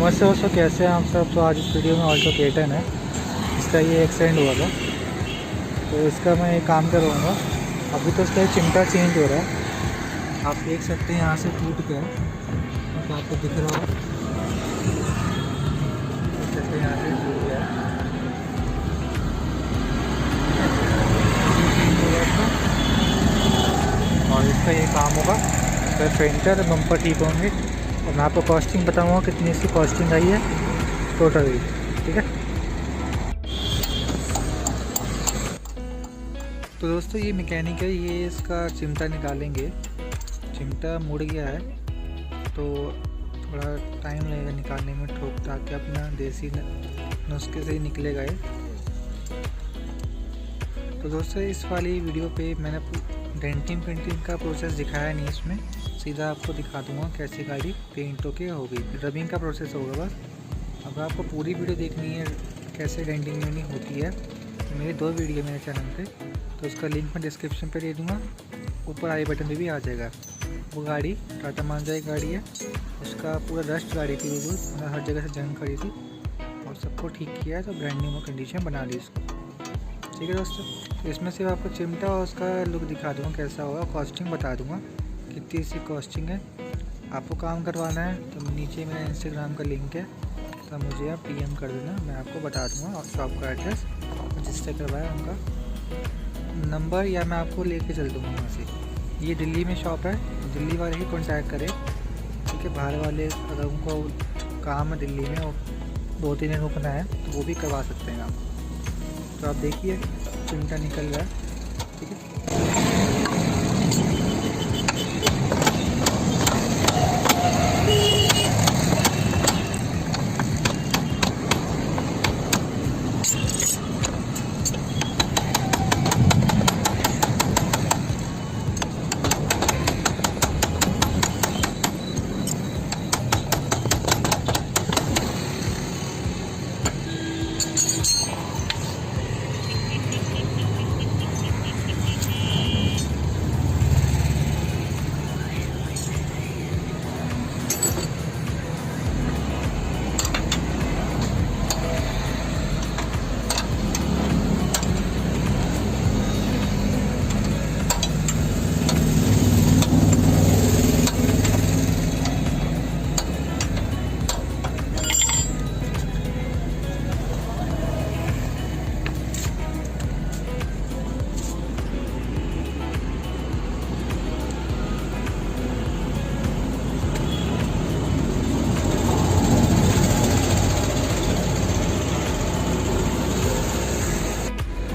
नमस्ते दोस्तों, कैसे हैं आप सब। तो आज इस वीडियो में ऑल्टो k10 है, इसका ये एक्सीडेंट हुआ था तो इसका मैं एक काम करूँगा। अभी तो इसका चिमटा चेंज हो रहा है, आप देख सकते हैं यहाँ से टूट गया तो आपको दिख रहा हो, देख सकते हैं यहाँ से टूट गया है। और इसका ये काम होगा, इसका फेंटर बम्पर ठीक होंगे और मैं आपको कॉस्टिंग बताऊँगा कितनी इसकी कॉस्टिंग आई है टोटली, ठीक है। तो दोस्तों ये मैकेनिक है, ये इसका चिमटा निकालेंगे। चिमटा मुड़ गया है तो थोड़ा टाइम लगेगा निकालने में, ठोक ताकि अपना देसी नुस्खे से ही निकलेगा ये। तो दोस्तों इस वाली वीडियो पे मैंने डेंटिंग पेंटिंग का प्रोसेस दिखाया नहीं, इसमें सीधा आपको दिखा दूंगा कैसी गाड़ी पेंट होके हो गई। रबिंग का प्रोसेस होगा बस। अगर आपको पूरी वीडियो देखनी है कैसे डेंटिंग वेंटिंग होती है, तो मेरे 2 वीडियो मेरे चैनल पे, तो उसका लिंक मैं डिस्क्रिप्शन पे दे दूँगा, ऊपर आई बटन पे भी आ जाएगा। वो गाड़ी टाटा मांजा की गाड़ी है, उसका पूरा रस्ट गाड़ी थी, बिल्कुल हर जगह से जंग खड़ी थी और सबको ठीक किया है, तो ब्रांड न्यू कंडीशन बना ली इसको, ठीक है दोस्तों। तो इसमें से आपको चिमटा और उसका लुक दिखा दूँगा कैसा होगा, कॉस्टिंग बता दूँगा कितनी इसकी कॉस्टिंग है। आपको काम करवाना है तो नीचे मेरा इंस्टाग्राम का लिंक है, तो मुझे आप PM कर देना, मैं आपको बता दूँगा शॉप का एड्रेस, जिससे करवाया उनका नंबर, या मैं आपको लेके चल दूँगा वहाँ से। ये दिल्ली में शॉप है, दिल्ली वाले ही कॉन्टैक्ट करें, ठीक है। बाहर वाले अगर उनको काम है दिल्ली में और 2-3 दिन रुकना है तो वो भी करवा सकते हैं आप। तो आप देखिए चिमटा निकल रहा है, ठीक है।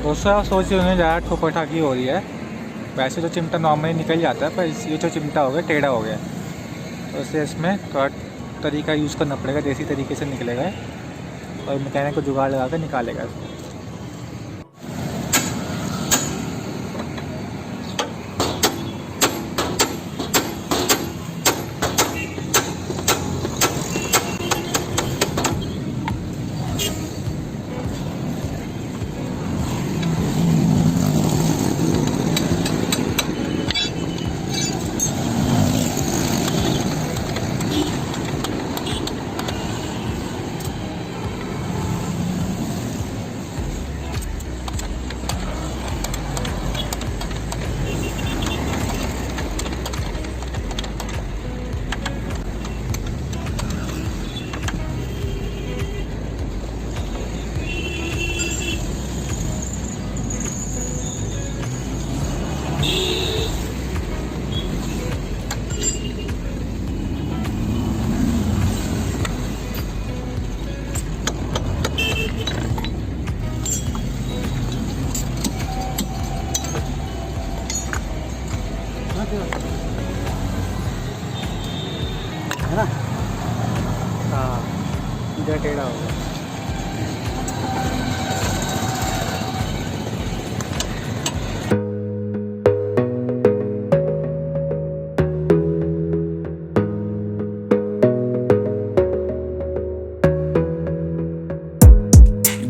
दोस्तों आप सोच रहे होंगे ज़्यादा ठोकर ठाकी हो रही है, वैसे तो चिमटा नॉर्मली निकल जाता है, पर ये जो चिमटा हो गया टेढ़ा हो गया, तो इससे इसमें थोड़ा तरीका यूज़ करना पड़ेगा, देसी तरीके से निकलेगा और मैकेनिक को जुगाड़ लगा कर निकालेगा इसको। है ना, हाँ इधर टेढ़ा होगा।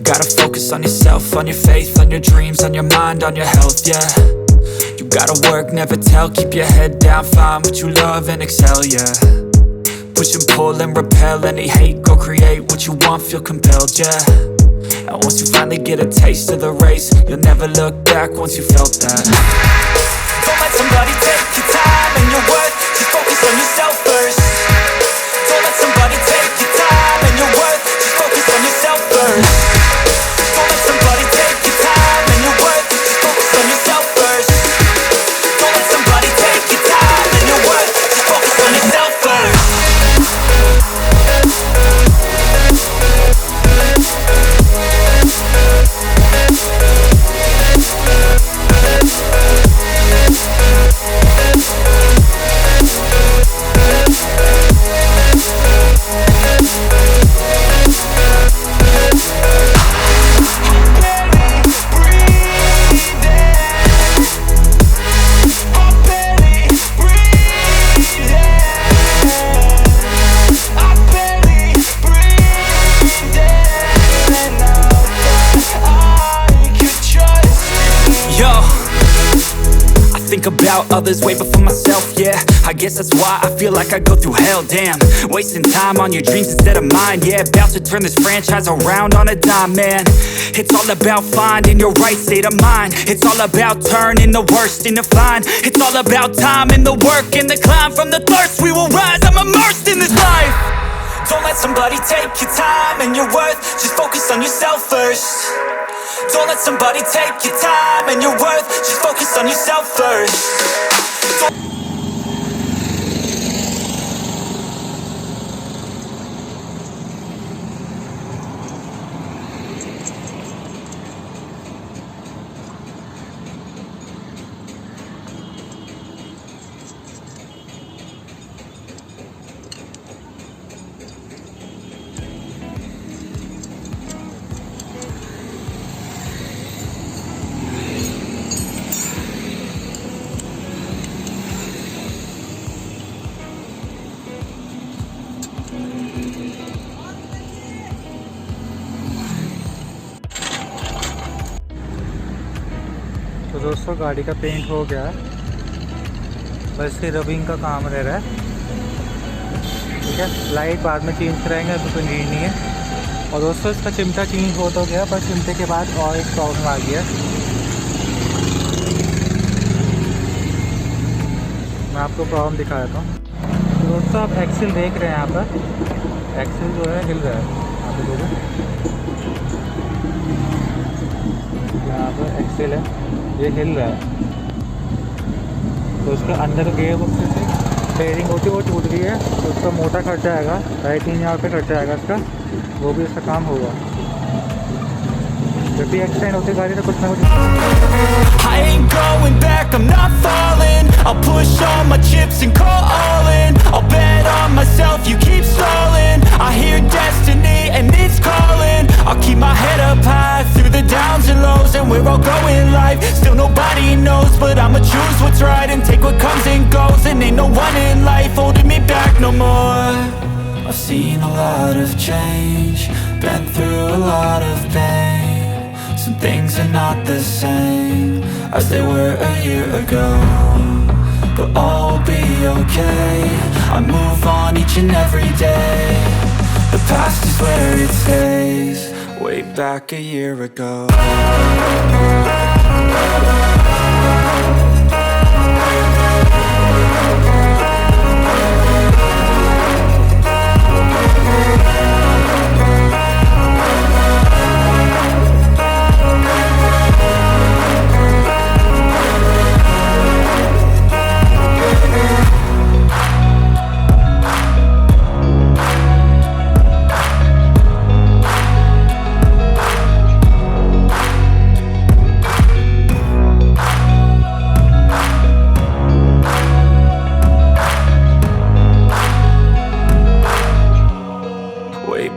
Gotta focus on yourself, on your faith, on your dreams, on your mind, on your health, yeah. You gotta work, never tell, keep your head down, find what you love and excel, yeah. Push and pull and repel any hate. Go create what you want, feel compelled, yeah. And once you finally get a taste of the race, you'll never look back once you felt that. Don't let somebody take your time and your worth. Just focus on yourself first. Don't let somebody take your time and your worth. Just focus on yourself first. Don't let somebody take your time and your worth. Just focus on yourself first. Don't let somebody take your time and your worth. Just focus on yourself first. Think about others way before myself, yeah. I guess that's why I feel like I go through hell, damn. Wasting time on your dreams instead of mine, yeah. About to turn this franchise around on a dime, man. It's all about finding your right state of mind. It's all about turning the worst into fine. It's all about time and the work and the climb. From the thirst we will rise, I'm immersed in this life. Don't let somebody take your time and your worth. Just focus on yourself first. Don't let somebody take your time and your worth. Just focus on yourself first. तो दोस्तों गाड़ी का paint हो गया, बस फिर rubbing का काम रह रहा है। ठीक है, लाइट बाद में चेंज कराएंगे, तो कोई नीड नहीं है। और दोस्तों इसका चिमटा चेंज हो तो गया, पर चिमटे के बाद और एक प्रॉब्लम आ गया। मैं आपको प्रॉब्लम दिखा देता हूँ। तो दोस्तों आप एक्सिल देख रहे हैं, यहाँ पर एक्सिल जो है हिल रहा है। यहाँ पे देखो, यहाँ पर एक्सिल है, ये हिल रहा है। तो उसके अंदर गेयर बॉक्स से बेयरिंग होती है, वो टूट गई है। तो उसका मोटा खर्चा आएगा, 3,500 रुपये खर्चा आएगा इसका, वो भी इसका काम होगा। जब भी एक्सीडेंट होती है गाड़ी तो कुछ ना कुछ। I ain't going back, I'm not falling. I'll push all my chips and call all in. I'll bet on myself, you keep stalling. I hear destiny and it's calling. I'll keep my head up high through the downs and lows. And we're all going life, still nobody knows. But I'ma choose what's right and take what comes and goes. And ain't no one in life holding me back no more. I've seen a lot of change, been through a lot of pain. Some things are not the same as they were a year ago, but all will be okay. I move on each and every day. The past is where it stays, way back a year ago.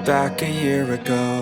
Back a year ago.